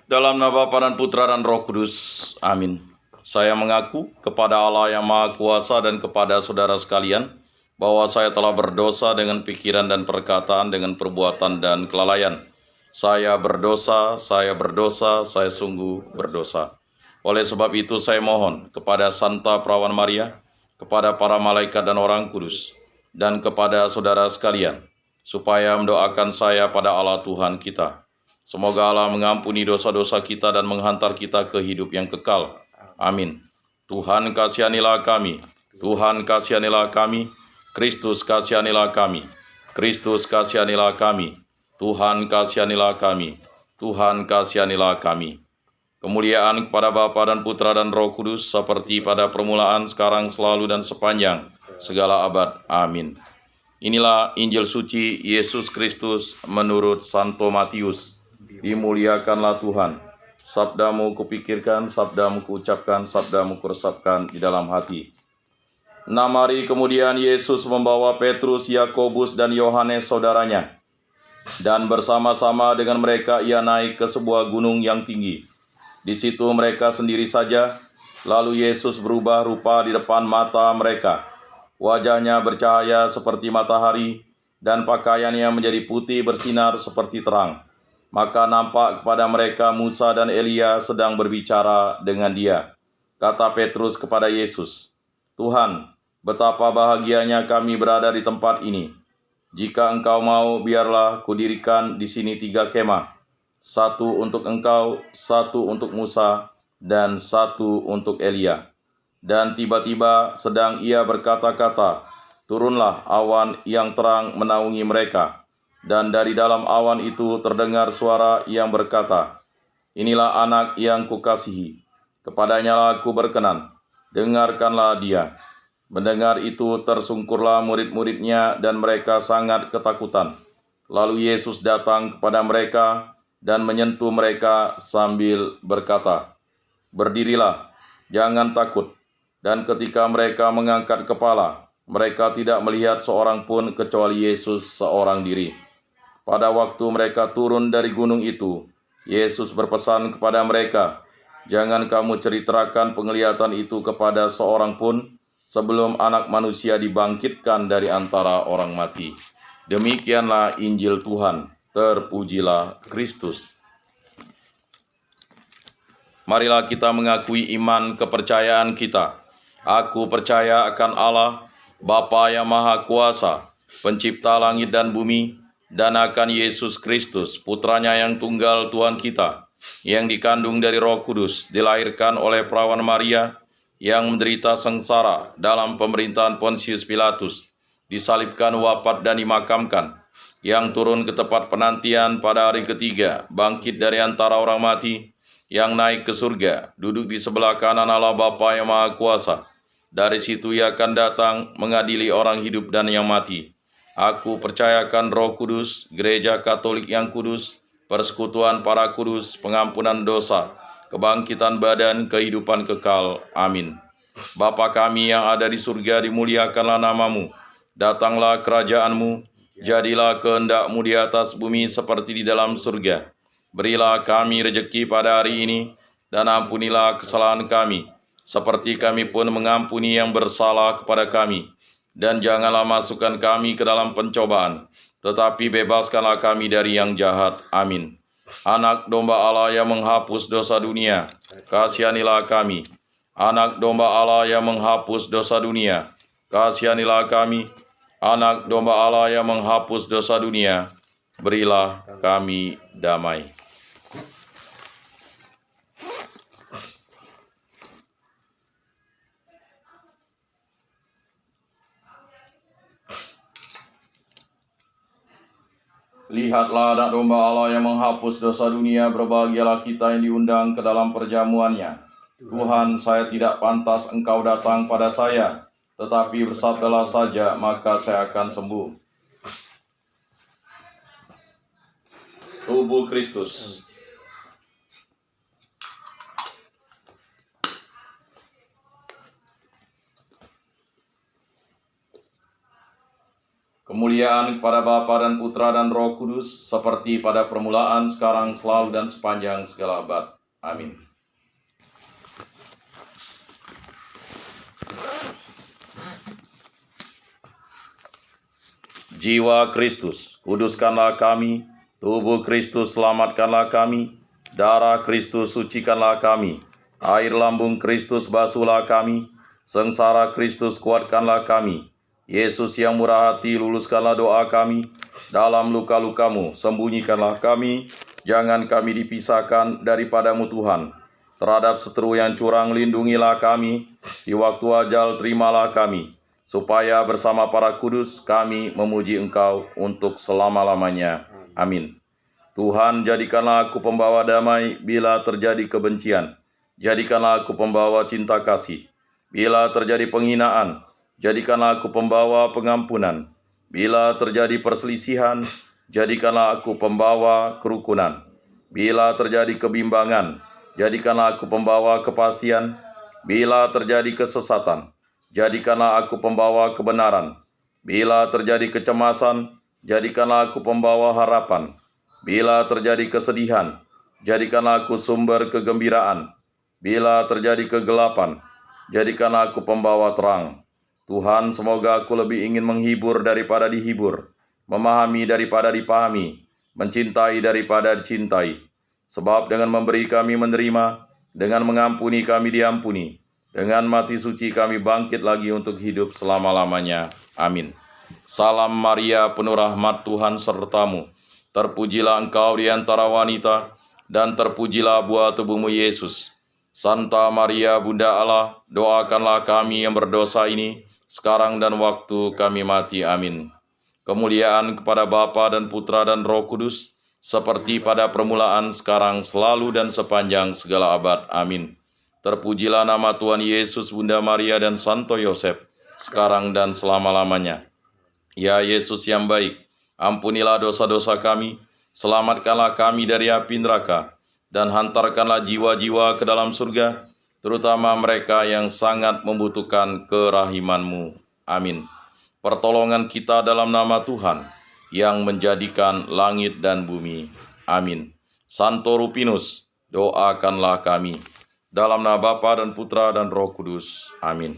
Dalam nama Bapa dan Putra dan Roh Kudus. Amin. Saya mengaku kepada Allah yang Maha Kuasa dan kepada saudara sekalian bahwa saya telah berdosa dengan pikiran dan perkataan, dengan perbuatan dan kelalaian. Saya berdosa, saya sungguh berdosa. Oleh sebab itu saya mohon kepada Santa Perawan Maria, kepada para malaikat dan orang kudus, dan kepada saudara sekalian, supaya mendoakan saya pada Allah Tuhan kita. Semoga Allah mengampuni dosa-dosa kita dan menghantar kita ke hidup yang kekal. Amin. Tuhan kasihanilah kami. Tuhan kasihanilah kami. Kristus kasihanilah kami. Kristus kasihanilah kami. Tuhan kasihanilah kami. Tuhan kasihanilah kami. Kemuliaan kepada Bapa dan Putra dan Roh Kudus, seperti pada permulaan, sekarang, selalu, dan sepanjang segala abad. Amin. Inilah Injil suci Yesus Kristus menurut Santo Matius. Dimuliakanlah Tuhan. Sabdamu kupikirkan, sabdamu kuucapkan, sabdamu kuresapkan di dalam hati. 6 hari kemudian Yesus membawa Petrus, Yakobus, dan Yohanes saudaranya. Dan bersama-sama dengan mereka ia naik ke sebuah gunung yang tinggi. Di situ mereka sendiri saja. Lalu Yesus berubah rupa di depan mata mereka. Wajahnya bercahaya seperti matahari, dan pakaiannya menjadi putih bersinar seperti terang. Maka nampak kepada mereka Musa dan Elia sedang berbicara dengan dia. Kata Petrus kepada Yesus, "Tuhan, betapa bahagianya kami berada di tempat ini. Jika engkau mau, biarlah kudirikan di sini 3 kemah. 1 untuk engkau, 1 untuk Musa, dan 1 untuk Elia." Dan tiba-tiba sedang ia berkata-kata, turunlah awan yang terang menaungi mereka. Dan dari dalam awan itu terdengar suara yang berkata, "Inilah anak yang kukasihi, kepadanya aku berkenan, dengarkanlah dia." Mendengar itu tersungkurlah murid-muridnya dan mereka sangat ketakutan. Lalu Yesus datang kepada mereka dan menyentuh mereka sambil berkata, "Berdirilah, jangan takut." Dan ketika mereka mengangkat kepala, mereka tidak melihat seorang pun kecuali Yesus seorang diri. Pada waktu mereka turun dari gunung itu, Yesus berpesan kepada mereka, "Jangan kamu ceritakan penglihatan itu kepada seorang pun, sebelum Anak Manusia dibangkitkan dari antara orang mati." Demikianlah Injil Tuhan. Terpujilah Kristus. Marilah kita mengakui iman kepercayaan kita. Aku percaya akan Allah, Bapa yang Maha Kuasa, Pencipta langit dan bumi, dan akan Yesus Kristus, Putranya yang tunggal Tuhan kita, yang dikandung dari Roh Kudus, dilahirkan oleh Perawan Maria, yang menderita sengsara dalam pemerintahan Pontius Pilatus, disalibkan, wafat, dan dimakamkan, yang turun ke tempat penantian pada hari ketiga, bangkit dari antara orang mati, yang naik ke surga, duduk di sebelah kanan Allah Bapa yang Maha Kuasa. Dari situ ia akan datang mengadili orang hidup dan yang mati. Aku percayakan Roh Kudus, Gereja Katolik yang kudus, persekutuan para kudus, pengampunan dosa, kebangkitan badan, kehidupan kekal. Amin. Bapa kami yang ada di surga, dimuliakanlah namamu. Datanglah kerajaanmu, jadilah kehendak-mu di atas bumi seperti di dalam surga. Berilah kami rejeki pada hari ini, dan ampunilah kesalahan kami, seperti kami pun mengampuni yang bersalah kepada kami. Dan janganlah masukkan kami ke dalam pencobaan, tetapi bebaskanlah kami dari yang jahat. Amin. Anak domba Allah yang menghapus dosa dunia, kasihanilah kami. Anak domba Allah yang menghapus dosa dunia, kasihanilah kami. Anak domba Allah yang menghapus dosa dunia, berilah kami damai. Lihatlah anak domba Allah yang menghapus dosa dunia, berbahagialah kita yang diundang ke dalam perjamuannya. Tuhan, saya tidak pantas Engkau datang pada saya, tetapi bersabdalah saja, maka saya akan sembuh. Tubuh Kristus. Kemuliaan kepada Bapa dan Putra dan Roh Kudus, seperti pada permulaan, sekarang, selalu, dan sepanjang segala abad. Amin. Jiwa Kristus, kuduskanlah kami. Tubuh Kristus, selamatkanlah kami. Darah Kristus, sucikanlah kami. Air lambung Kristus, basuhlah kami. Sengsara Kristus, kuatkanlah kami. Yesus yang murah hati, luluskanlah doa kami. Dalam luka-lukamu, sembunyikanlah kami. Jangan kami dipisahkan daripadamu Tuhan. Terhadap seteru yang curang, lindungilah kami. Di waktu ajal, terimalah kami. Supaya bersama para kudus kami memuji Engkau untuk selama-lamanya. Amin. Tuhan, jadikanlah aku pembawa damai bila terjadi kebencian. Jadikanlah aku pembawa cinta kasih. Bila terjadi penghinaan, jadikanlah aku pembawa pengampunan. Bila terjadi perselisihan, jadikanlah aku pembawa kerukunan. Bila terjadi kebimbangan, jadikanlah aku pembawa kepastian. Bila terjadi kesesatan, jadikanlah aku pembawa kebenaran. Bila terjadi kecemasan, jadikanlah aku pembawa harapan. Bila terjadi kesedihan, jadikanlah aku sumber kegembiraan. Bila terjadi kegelapan, jadikanlah aku pembawa terang. Tuhan, semoga aku lebih ingin menghibur daripada dihibur, memahami daripada dipahami, mencintai daripada dicintai. Sebab dengan memberi kami menerima, dengan mengampuni kami diampuni, dengan mati suci kami bangkit lagi untuk hidup selama-lamanya. Amin. Salam Maria, penuh rahmat, Tuhan sertamu. Terpujilah engkau di antara wanita, dan terpujilah buah tubuhmu Yesus. Santa Maria, Bunda Allah, doakanlah kami yang berdosa ini, sekarang dan waktu kami mati. Amin. Kemuliaan kepada Bapa dan Putra dan Roh Kudus, seperti pada permulaan, sekarang, selalu, dan sepanjang segala abad. Amin. Terpujilah nama Tuhan Yesus, Bunda Maria, dan Santo Yosef, sekarang dan selama-lamanya. Ya Yesus yang baik, ampunilah dosa-dosa kami, selamatkanlah kami dari api neraka, dan hantarkanlah jiwa-jiwa ke dalam surga, terutama mereka yang sangat membutuhkan kerahiman-Mu. Amin. Pertolongan kita dalam nama Tuhan, yang menjadikan langit dan bumi. Amin. Santo Rupinus, doakanlah kami. Dalam nama Bapa dan Putra dan Roh Kudus. Amin.